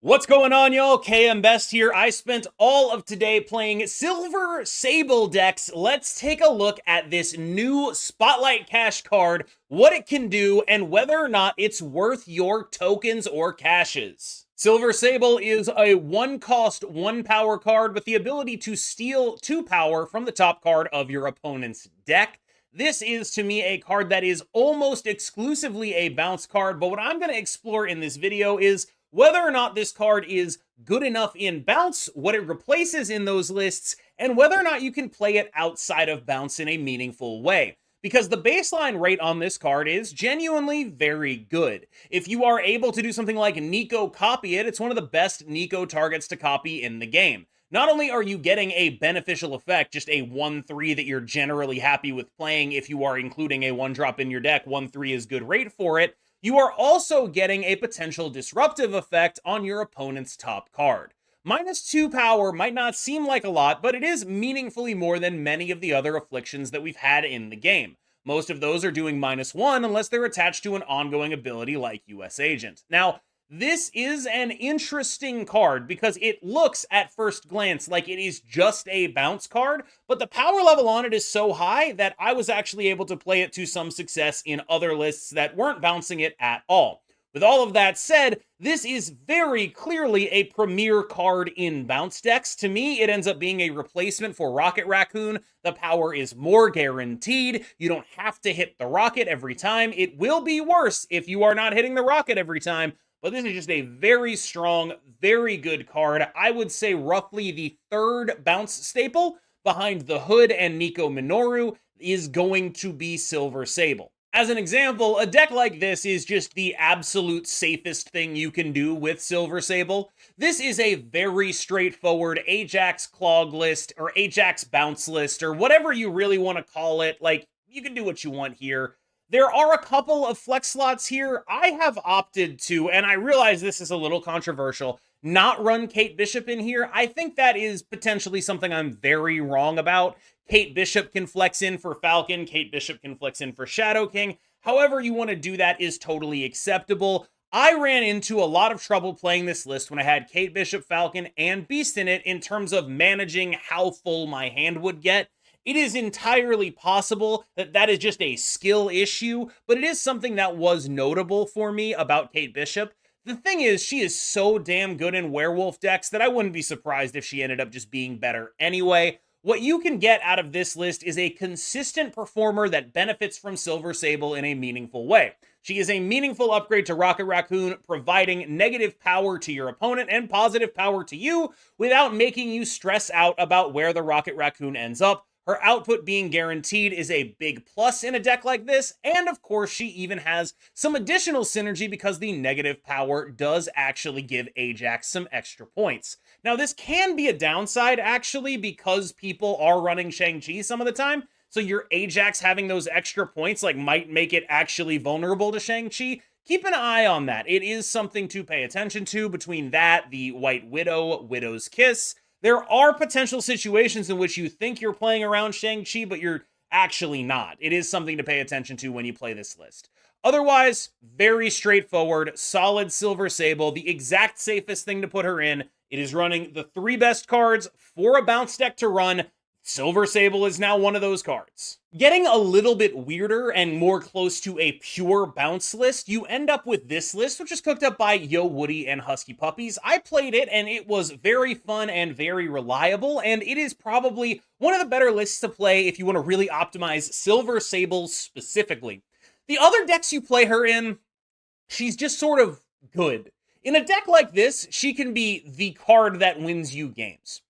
What's going on, y'all? KM Best here. I spent all of today playing Silver Sable decks. Let's take a look at this new Spotlight Cash card, what it can do, and whether or not it's worth your tokens or cashes. Silver Sable is a 1-cost, 1-power card with the ability to steal 2 power from the top card of your opponent's deck. This is, to me, a card that is almost exclusively a bounce card, but what I'm going to explore in this video is whether or not this card is good enough in bounce, what it replaces in those lists, and whether or not you can play it outside of bounce in a meaningful way. Because the baseline rate on this card is genuinely very good. If you are able to do something like Nico copy it, it's one of the best Nico targets to copy in the game. Not only are you getting a beneficial effect, just a 1-3 that you're generally happy with playing if you are including a 1-drop in your deck, 1-3 is good rate for it, you are also getting a potential disruptive effect on your opponent's top card. -2 power might not seem like a lot, but it is meaningfully more than many of the other afflictions that we've had in the game. Most of those are doing -1 unless they're attached to an ongoing ability like US Agent. Now, this is an interesting card because it looks at first glance like it is just a bounce card, but the power level on it is so high that I was actually able to play it to some success in other lists that weren't bouncing it at all. With all of that said, this is very clearly a premier card in bounce decks. To me, it ends up being a replacement for Rocket Raccoon. The power is more guaranteed. You don't have to hit the rocket every time. It will be worse if you are not hitting the rocket every time, but this is just a very strong, very good card. I would say roughly the third bounce staple behind the Hood and Nico Minoru is going to be Silver Sable. As an example, a deck like this is just the absolute safest thing you can do with Silver Sable. This is a very straightforward Ajax Clog list, or Ajax Bounce list, or whatever you really want to call it. Like, you can do what you want here. There are a couple of flex slots here. I have opted to, and I realize this is a little controversial, not run Kate Bishop in here. I think that is potentially something I'm very wrong about. Kate Bishop can flex in for Falcon. Kate Bishop can flex in for Shadow King. However you want to do that is totally acceptable. I ran into a lot of trouble playing this list when I had Kate Bishop, Falcon, and Beast in it in terms of managing how full my hand would get. It is entirely possible that that is just a skill issue, but it is something that was notable for me about Kate Bishop. The thing is, she is so damn good in werewolf decks that I wouldn't be surprised if she ended up just being better anyway. What you can get out of this list is a consistent performer that benefits from Silver Sable in a meaningful way. She is a meaningful upgrade to Rocket Raccoon, providing negative power to your opponent and positive power to you without making you stress out about where the Rocket Raccoon ends up. Her output being guaranteed is a big plus in a deck like this, and of course she even has some additional synergy because the negative power does actually give Ajax some extra points. Now this can be a downside actually because people are running Shang-Chi some of the time, so your Ajax having those extra points might make it actually vulnerable to Shang-Chi. Keep an eye on that. It is something to pay attention to. Between that, the White Widow, Widow's Kiss, there are potential situations in which you think you're playing around Shang-Chi, but you're actually not. It is something to pay attention to when you play this list. Otherwise, very straightforward, solid Silver Sable, the exact safest thing to put her in. It is running the 3 best cards for a bounce deck to run. Silver Sable is now one of those cards. Getting a little bit weirder and more close to a pure bounce list, you end up with this list, which is cooked up by Yo Woody and Husky Puppies. I played it, and it was very fun and very reliable, and it is probably one of the better lists to play if you want to really optimize Silver Sable specifically. The other decks you play her in, she's just sort of good. In a deck like this, she can be the card that wins you games.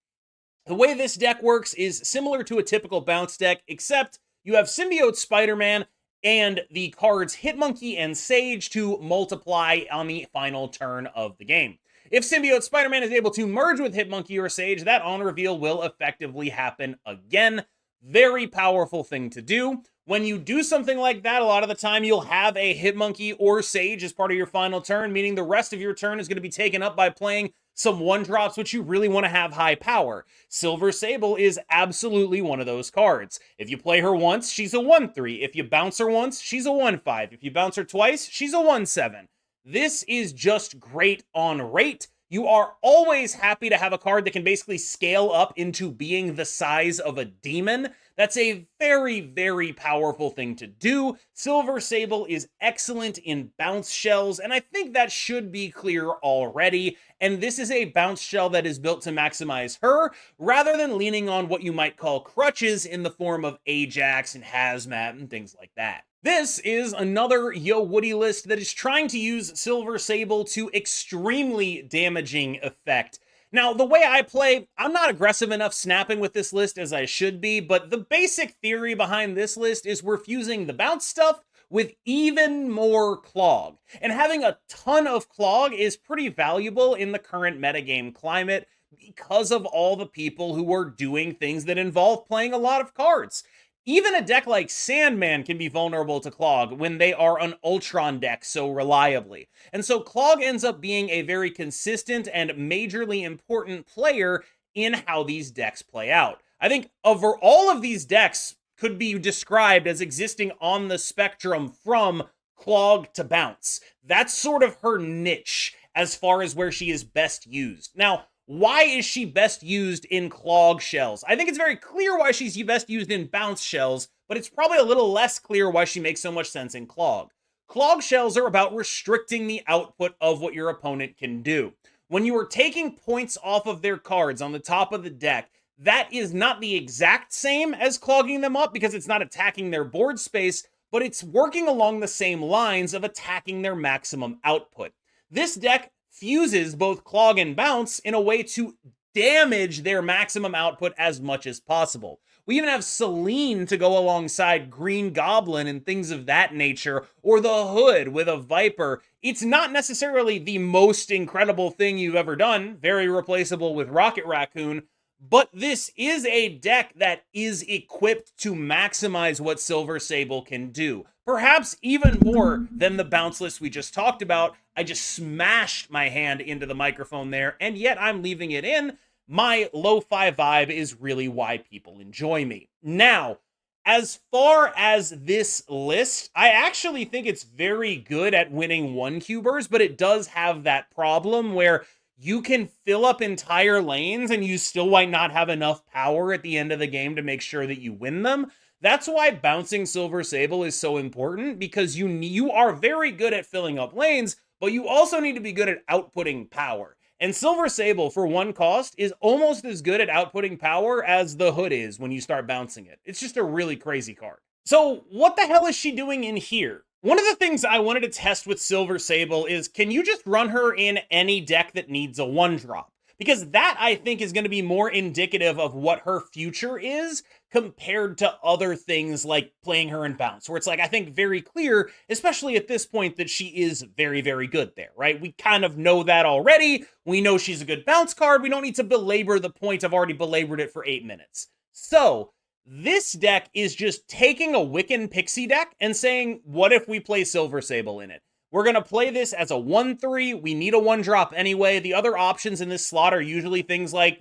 The way this deck works is similar to a typical bounce deck, except you have Symbiote Spider-Man and the cards Hitmonkey and Sage to multiply on the final turn of the game. If Symbiote Spider-Man is able to merge with Hitmonkey or Sage, that on reveal will effectively happen again. Very powerful thing to do. When you do something like that, a lot of the time you'll have a Hitmonkey or Sage as part of your final turn, meaning the rest of your turn is going to be taken up by playing some 1-drops, which you really want to have high power. Silver Sable is absolutely one of those cards. If you play her once, she's a 1-3. If you bounce her once, she's a 1-5. If you bounce her twice, she's a 1-7. This is just great on rate. you are always happy to have a card that can basically scale up into being the size of a demon. That's a very, very powerful thing to do. Silver Sable is excellent in bounce shells, and I think that should be clear already. And this is a bounce shell that is built to maximize her, rather than leaning on what you might call crutches in the form of Ajax and Hazmat and things like that. This is another Yo Woody list that is trying to use Silver Sable to extremely damaging effect. Now, the way I play, I'm not aggressive enough snapping with this list as I should be, but the basic theory behind this list is we're fusing the bounce stuff with even more clog. And having a ton of clog is pretty valuable in the current metagame climate because of all the people who are doing things that involve playing a lot of cards. Even a deck like Sandman can be vulnerable to Clog when they are an Ultron deck so reliably. And so Clog ends up being a very consistent and majorly important player in how these decks play out. I think over all of these decks could be described as existing on the spectrum from Clog to Bounce. That's sort of her niche as far as where she is best used. Now, why is she best used in clog shells? I think it's very clear why she's best used in bounce shells, but it's probably a little less clear why she makes so much sense in clog. Clog shells are about restricting the output of what your opponent can do. When you are taking points off of their cards on the top of the deck, that is not the exact same as clogging them up because it's not attacking their board space, but it's working along the same lines of attacking their maximum output. This deck fuses both clog and bounce in a way to damage their maximum output as much as possible. We even have Selene to go alongside Green Goblin and things of that nature, or the Hood with a Viper. It's not necessarily the most incredible thing you've ever done, very replaceable with Rocket Raccoon, but this is a deck that is equipped to maximize what Silver Sable can do. Perhaps even more than the bounce list we just talked about. I just smashed my hand into the microphone there, and yet I'm leaving it in. My lo-fi vibe is really why people enjoy me. Now, as far as this list, I actually think it's very good at winning one cubers, but it does have that problem where you can fill up entire lanes and you still might not have enough power at the end of the game to make sure that you win them. That's why bouncing Silver Sable is so important, because you are very good at filling up lanes, but you also need to be good at outputting power. And Silver Sable, for one cost, is almost as good at outputting power as the Hood is when you start bouncing it. It's just a really crazy card. So what the hell is she doing in here? One of the things I wanted to test with Silver Sable is, can you just run her in any deck that needs a 1-drop? Because that, I think, is going to be more indicative of what her future is compared to other things like playing her in Bounce, where it's like, I think very clear, especially at this point, that she is very, very good there, right? We kind of know that already. We know she's a good Bounce card. We don't need to belabor the point. I've already belabored it for 8 minutes. So this deck is just taking a Wiccan pixie deck and saying, what if we play Silver Sable in it? We're going to play this as a 1-3. We need a 1-drop anyway. The other options in this slot are usually things like,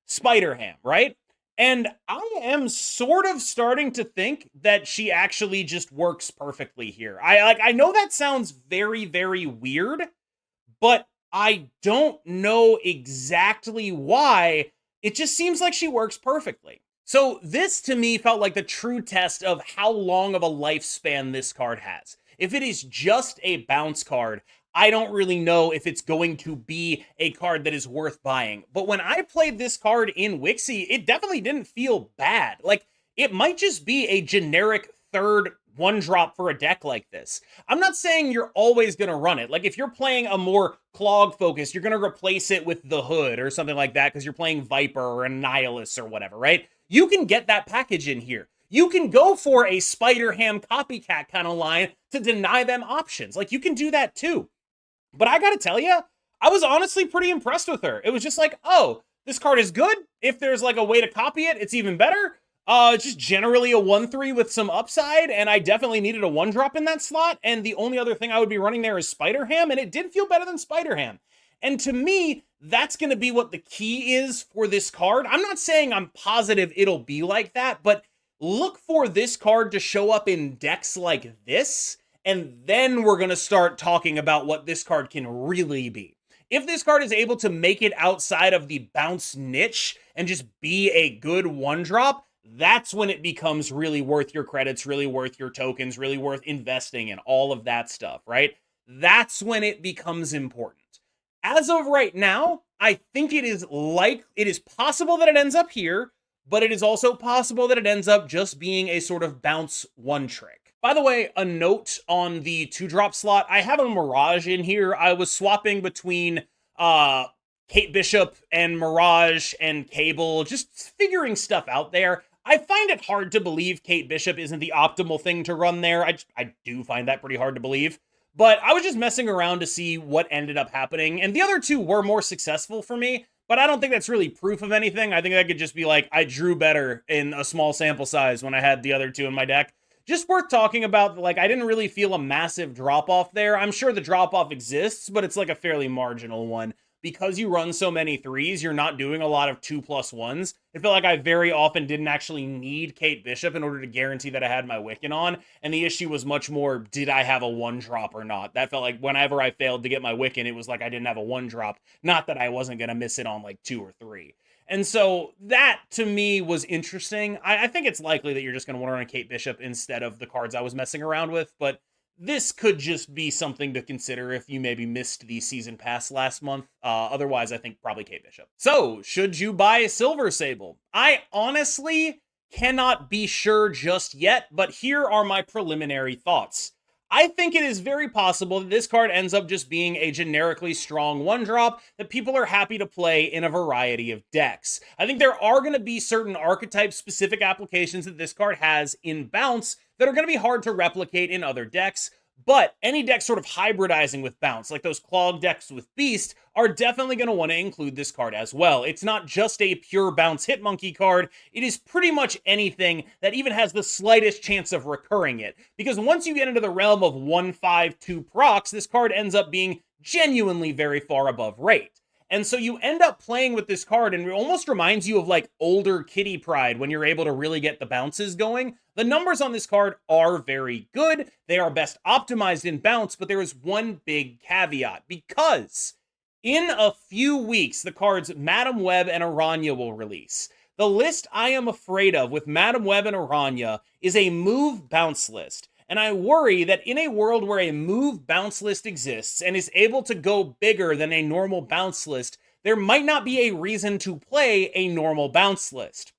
Spider-Ham, right? And I am sort of starting to think that she actually just works perfectly here. I know that sounds very, very weird, but I don't know exactly why. It just seems like she works perfectly. So this, to me, felt like the true test of how long of a lifespan this card has. If it is just a bounce card, I don't really know if it's going to be a card that is worth buying. But when I played this card in Wixie, it definitely didn't feel bad. Like, it might just be a generic third 1-drop for a deck like this. I'm not saying you're always going to run it. Like, if you're playing a more clog focus, you're going to replace it with the Hood or something like that because you're playing Viper or Annihilus or whatever, right? You can get that package in here. You can go for a Spider-Ham copycat kind of line to deny them options. Like, you can do that too. But I gotta tell you, I was honestly pretty impressed with her. It was just like, oh, this card is good. If there's like a way to copy it, it's even better. It's just generally a 1-3 with some upside, and I definitely needed a 1-drop in that slot, and the only other thing I would be running there is Spider-Ham, and it did feel better than Spider-Ham. And to me, that's going to be what the key is for this card. I'm not saying I'm positive it'll be like that, but look for this card to show up in decks like this, and then we're going to start talking about what this card can really be. If this card is able to make it outside of the bounce niche and just be a good one drop, that's when it becomes really worth your credits, really worth your tokens, really worth investing in all of that stuff, right? That's when it becomes important. As of right now, I think it is possible that it ends up here, but it is also possible that it ends up just being a sort of bounce one trick. By the way, a note on the 2-drop slot, I have a Mirage in here. I was swapping between Kate Bishop and Mirage and Cable, just figuring stuff out there. I find it hard to believe Kate Bishop isn't the optimal thing to run there. I do find that pretty hard to believe. But I was just messing around to see what ended up happening, and the other two were more successful for me, but I don't think that's really proof of anything. I think that could just be like, I drew better in a small sample size when I had the other two in my deck. Just worth talking about, like, I didn't really feel a massive drop-off there. I'm sure the drop-off exists, but it's like a fairly marginal one. Because you run so many 3s, you're not doing a lot of 2+1s. It felt like I very often didn't actually need Kate Bishop in order to guarantee that I had my Wiccan on, and the issue was much more, did I have a 1-drop or not? That felt like whenever I failed to get my Wiccan, it was like I didn't have a 1-drop, not that I wasn't going to miss it on like 2 or 3. And so that, to me, was interesting. I think it's likely that you're just going to want to run a Kate Bishop instead of the cards I was messing around with, but this could just be something to consider if you maybe missed the season pass last month. Otherwise, I think probably Kate Bishop. So, should you buy Silver Sable? I honestly cannot be sure just yet, but here are my preliminary thoughts. I think it is very possible that this card ends up just being a generically strong 1-drop that people are happy to play in a variety of decks. I think there are going to be certain archetype-specific applications that this card has in Bounce that are going to be hard to replicate in other decks, but any deck sort of hybridizing with Bounce, like those Clog decks with Beast, are definitely going to want to include this card as well. It's not just a pure Bounce Hitmonkey card, it is pretty much anything that even has the slightest chance of recurring it. Because once you get into the realm of 1/5/2 procs, this card ends up being genuinely very far above rate. And so you end up playing with this card, and it almost reminds you of like older Kitty Pride when you're able to really get the bounces going. The numbers on this card are very good. They are best optimized in Bounce, but there is one big caveat, because in a few weeks, the cards Madam Web and Aranya will release. The list I am afraid of with Madam Web and Aranya is a move bounce list. And I worry that in a world where a move bounce list exists and is able to go bigger than a normal bounce list, there might not be a reason to play a normal bounce list.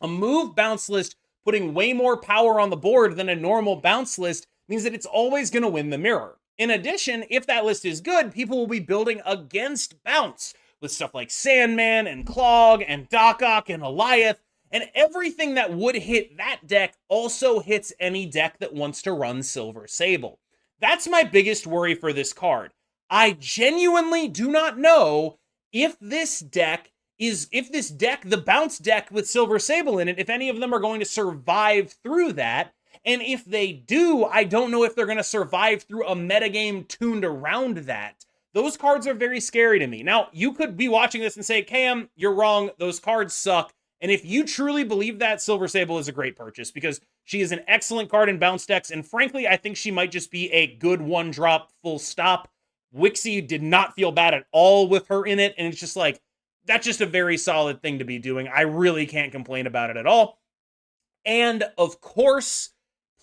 A move bounce list putting way more power on the board than a normal bounce list means that it's always going to win the mirror. In addition, if that list is good, people will be building against bounce with stuff like Sandman and Clog and Doc and Eliath. And everything that would hit that deck also hits any deck that wants to run Silver Sable. That's my biggest worry for this card. I genuinely do not know if this deck, the bounce deck with Silver Sable in it, if any of them are going to survive through that. And if they do, I don't know if they're going to survive through a metagame tuned around that. Those cards are very scary to me. Now, you could be watching this and say, Cam, you're wrong. Those cards suck. And if you truly believe that, Silver Sable is a great purchase because she is an excellent card in bounce decks. And frankly, I think she might just be a good 1-drop full stop. Wixie did not feel bad at all with her in it. And it's just like, that's just a very solid thing to be doing. I really can't complain about it at all. And of course,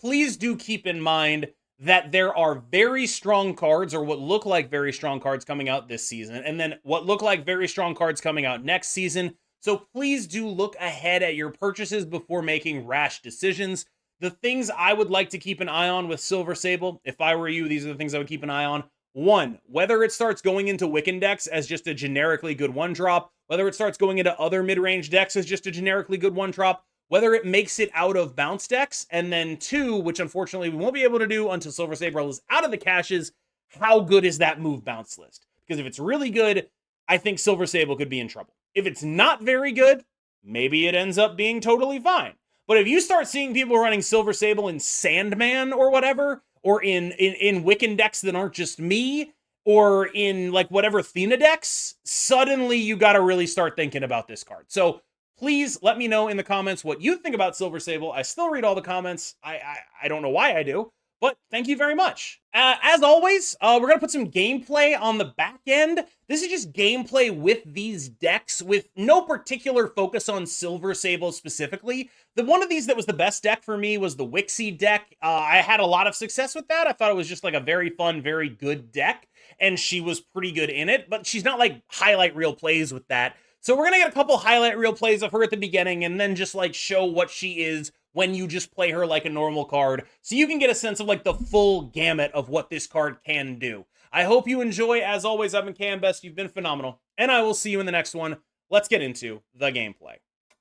please do keep in mind that there are very strong cards, or what look like very strong cards coming out this season, and then what look like very strong cards coming out next season. So please do look ahead at your purchases before making rash decisions. The things I would like to keep an eye on with Silver Sable, if I were you, these are the things I would keep an eye on. 1, whether it starts going into Wiccan decks as just a generically good 1-drop, whether it starts going into other mid-range decks as just a generically good 1-drop, whether it makes it out of bounce decks, and then 2, which unfortunately we won't be able to do until Silver Sable is out of the caches, how good is that move bounce list? Because if it's really good, I think Silver Sable could be in trouble. If it's not very good, maybe it ends up being totally fine. But if you start seeing people running Silver Sable in Sandman or whatever, or in Wiccan decks that aren't just me, or in like whatever Thena decks, suddenly you got to really start thinking about this card. So please let me know in the comments what you think about Silver Sable. I still read all the comments. I don't know why I do, But thank you very much. As always, we're going to put some gameplay on the back end. This is just gameplay with these decks with no particular focus on Silver Sable specifically. The one of these that was the best deck for me was the Wixie deck. I had a lot of success with that. I thought it was just like a very fun, very good deck, and she was pretty good in it, but she's not like highlight reel plays with that. So we're going to get a couple highlight reel plays of her at the beginning and then just like show what she is when you just play her like a normal card, so you can get a sense of like the full gamut of what this card can do. I hope you enjoy. As always, I've been KM Best. You've been phenomenal, and I will see you in the next one. Let's get into the gameplay.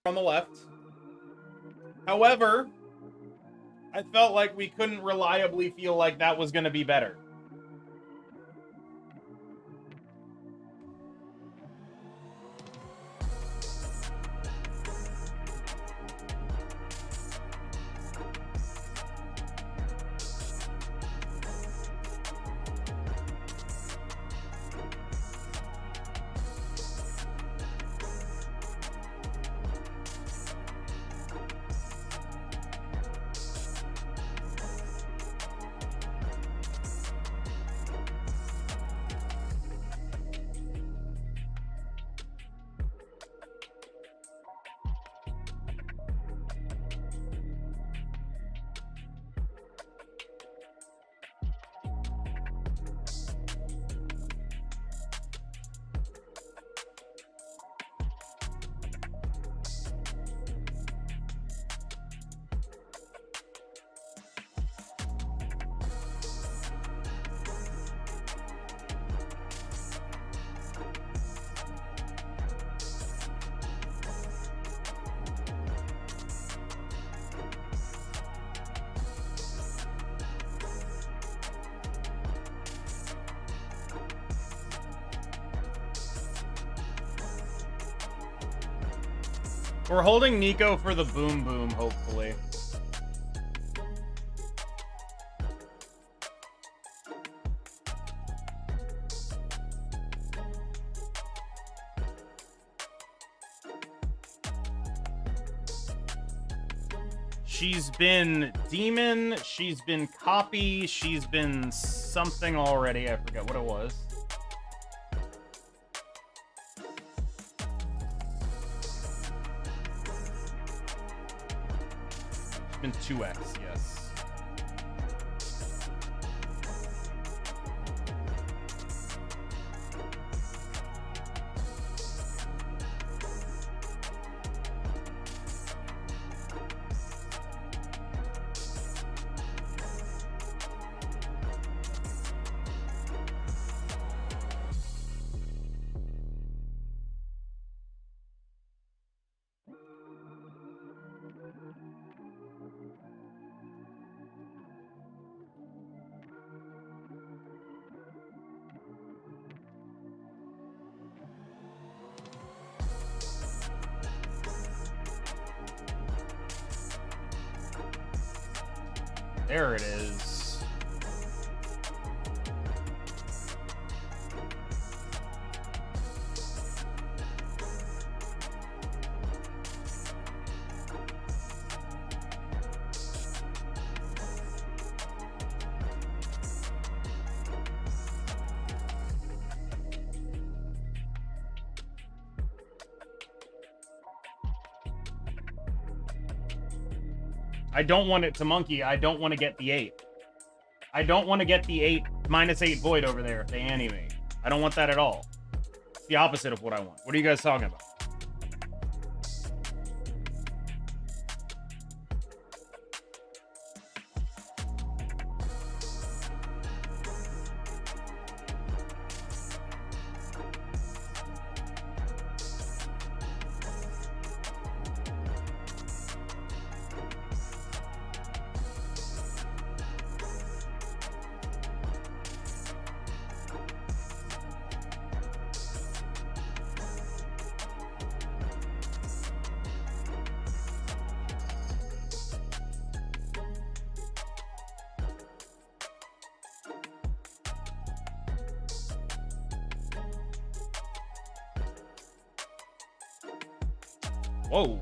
On the left. However, I felt like we couldn't reliably feel like that was going to be better. We're holding Nico for the boom boom, hopefully. She's been demon, she's been copy, she's been something already. I forget what it was. Been 2x, yes. There it is. I don't want it to monkey. I don't want to get the 8. I don't want to get the 8 -8 void over there if they animate. I don't want that at all. It's the opposite of what I want. What are you guys talking about? Whoa.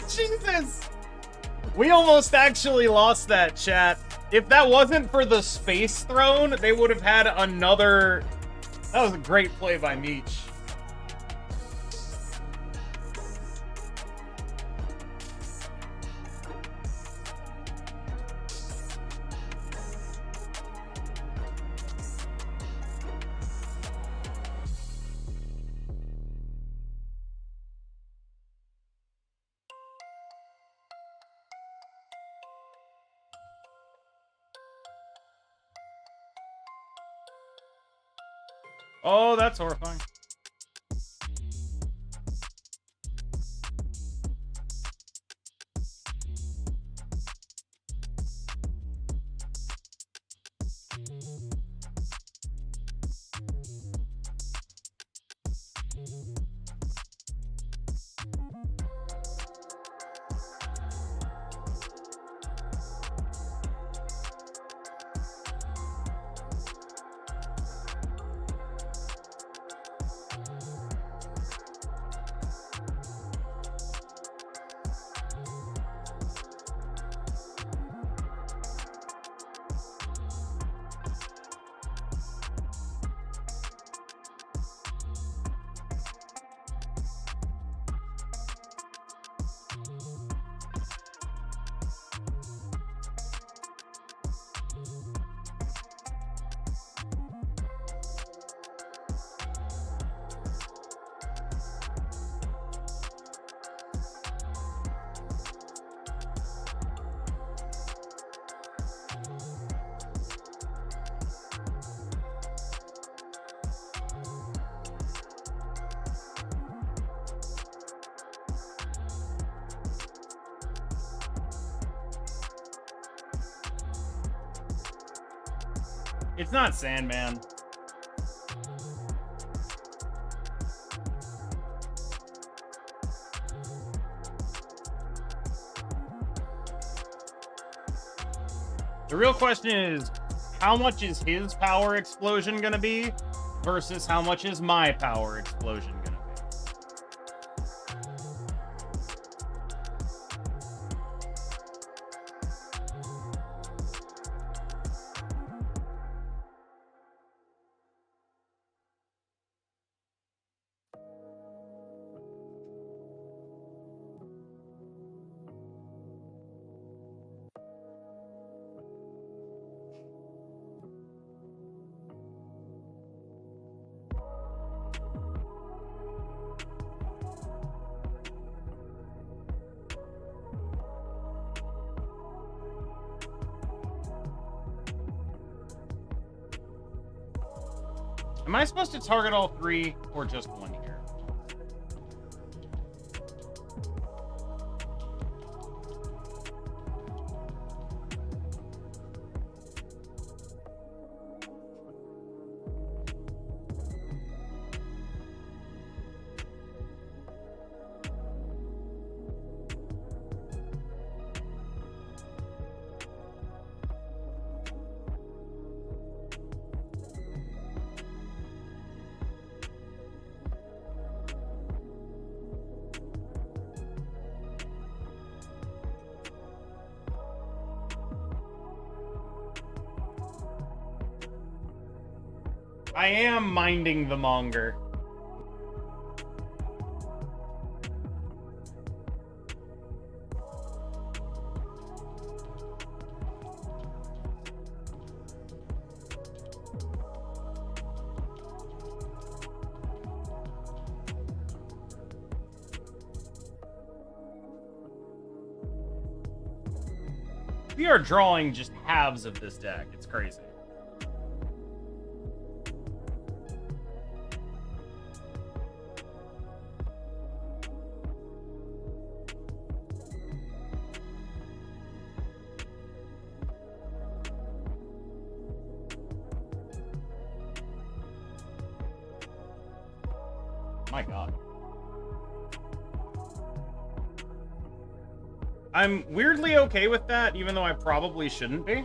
Jesus! We almost actually lost that, chat. If that wasn't for the space throne, they would have had another... That was a great play by Meech. Oh, that's horrifying. It's not Sandman. The real question is, how much is his power explosion gonna be versus how much is my power explosion gonna be? Am I supposed to target all three or just one here? I am minding the monger. We are drawing just halves of this deck. It's crazy. My God. I'm weirdly okay with that, even though I probably shouldn't be.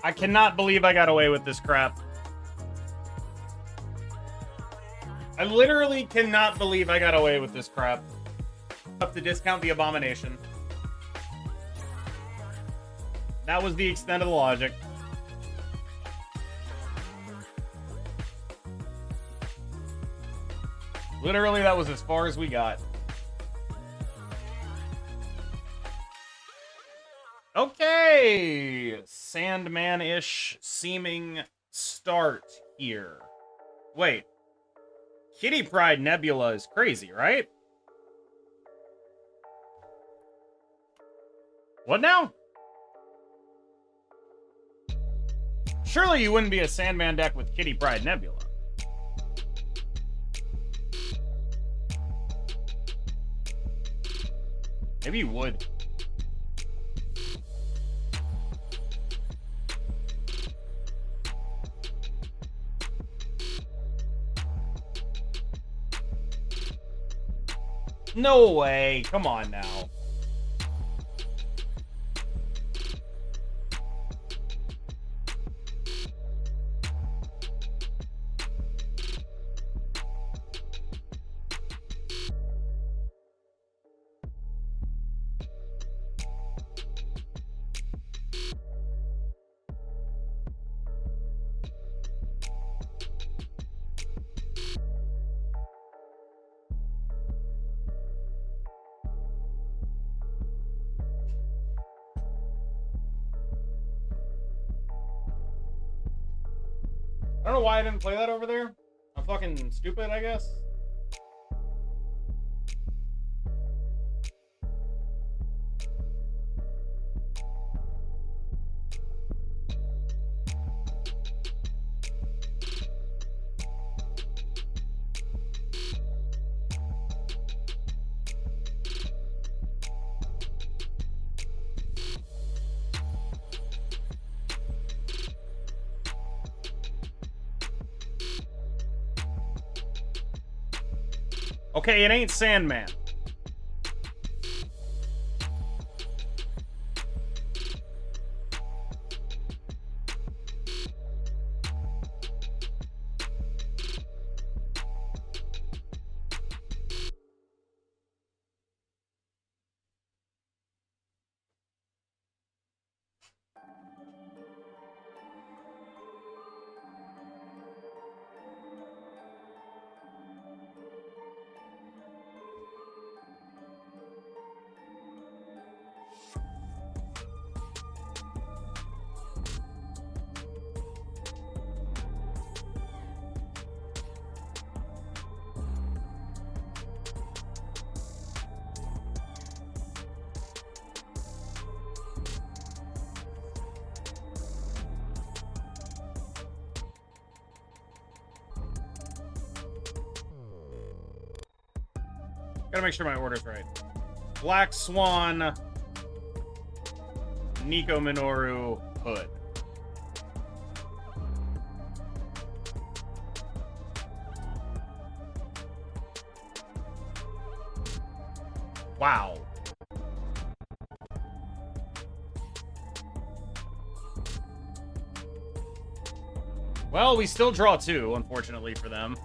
I cannot believe I got away with this crap. I literally cannot believe I got away with this crap. Up to discount the abomination. That was the extent of the logic. Literally, that was as far as we got. Okay, Sandman-ish seeming start here. Wait, Kitty Pryde Nebula is crazy, right? What now? Surely you wouldn't be a Sandman deck with Kitty Pryde Nebula. Maybe you would. No way. Come on now. I don't know why I didn't play that over there. I'm fucking stupid, I guess. Okay, it ain't Sandman. Gotta make sure my order's right. Black Swan, Nico Minoru Hood. Wow. Well, we still draw 2, unfortunately for them.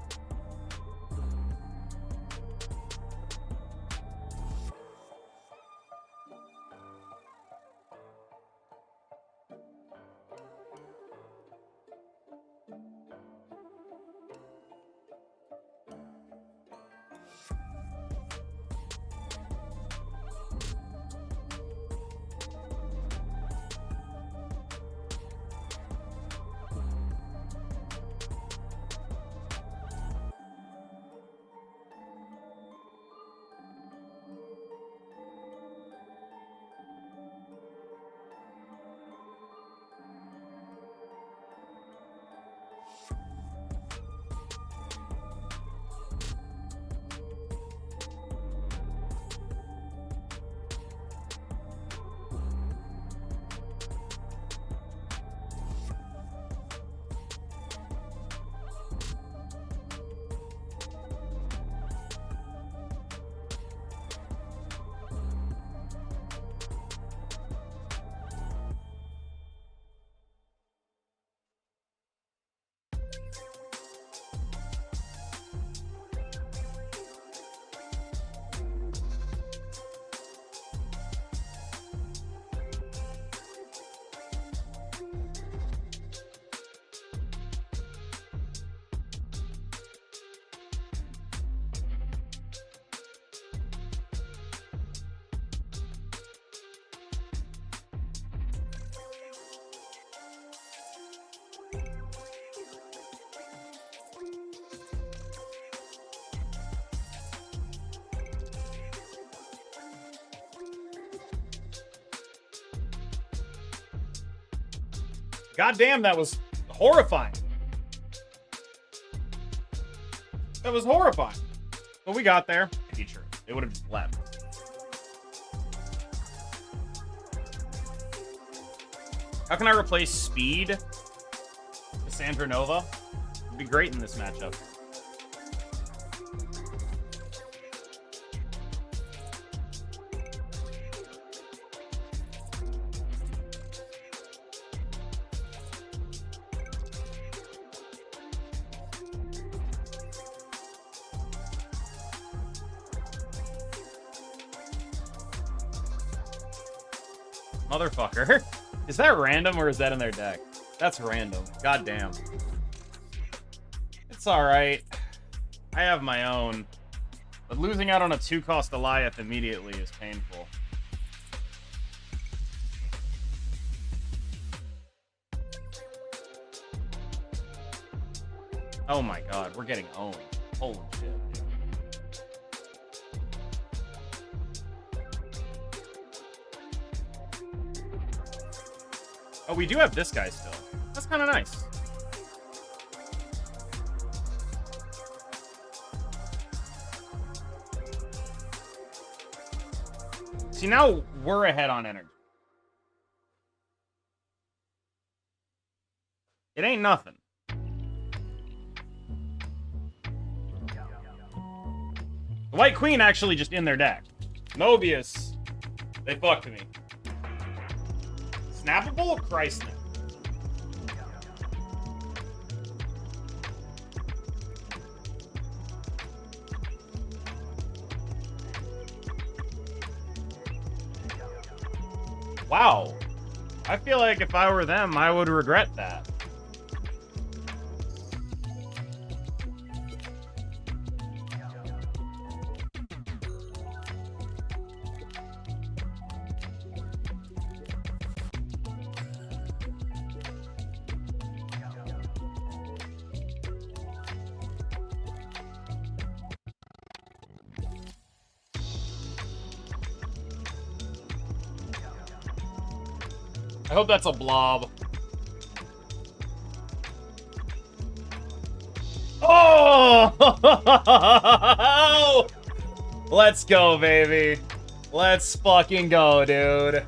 God damn, that was horrifying. That was horrifying. But we got there. Teacher. They would have just left. How can I replace speed? Cassandra Nova? Would be great in this matchup. Motherfucker. Is that random or is that in their deck? That's random. God damn. It's alright. I have my own. But losing out on a 2-cost Goliath immediately is painful. Oh my god, we're getting owned. Holy shit. Oh, we do have this guy still. That's kind of nice. See, now we're ahead on energy. It ain't nothing. The White Queen actually just in their deck. Mobius. They fucked me. Snappable? Christ. Wow. I feel like if I were them, I would regret that. I hope that's a blob. Oh! Let's go, baby. Let's fucking go, dude.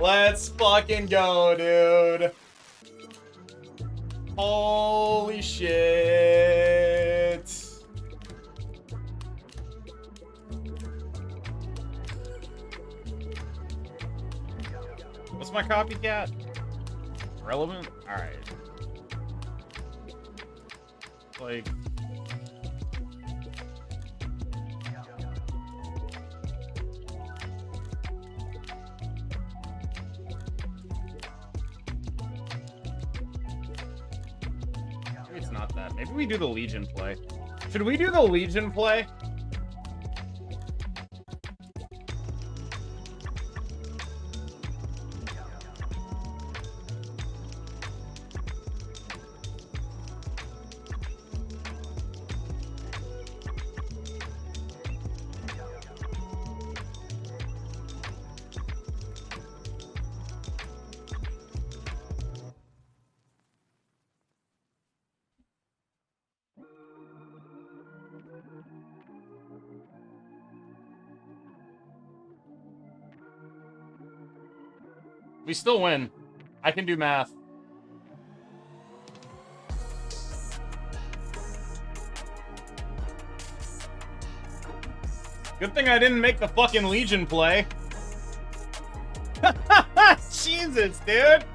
Let's fucking go, dude. Holy shit. What's my copycat? Relevant? Alright. Like... maybe it's not that. Maybe we do the Legion play. Should we do the Legion play? We still win. I can do math. Good thing I didn't make the fucking Legion play. Jesus, dude.